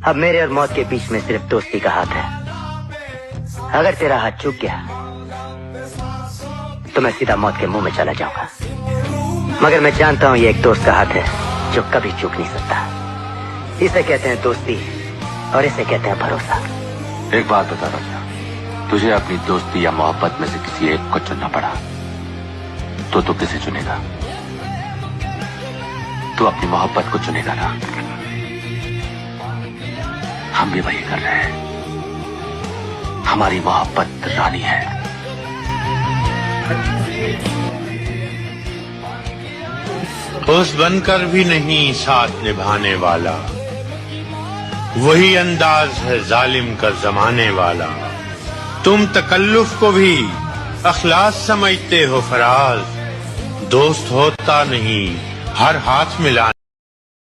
अब मेरे और मौत के बीच में सिर्फ दोस्ती का हाथ है। अगर तेरा हाथ चूक गया तो मैं सीधा मौत के मुंह में चला जाऊंगा, मगर मैं जानता हूं ये एक दोस्त का हाथ है जो कभी चूक नहीं सकता। इसे कहते हैं दोस्ती और इसे कहते हैं भरोसा। एक बात बता राजा, तुझे अपनी दोस्ती या मोहब्बत में से किसी एक को चुनना पड़ा तो तू किसे चुनेगा? तू अपनी मोहब्बत को चुनेगा ना? हम भी वही कर रहे हैं। हमारी मोहब्बत रानी है। दोस्त बनकर भी नहीं साथ निभाने वाला, वही अंदाज है जालिम का जमाने वाला। तुम तकल्लुफ को भी अखलास समझते हो फराज, दोस्त होता नहीं हर हाथ मिला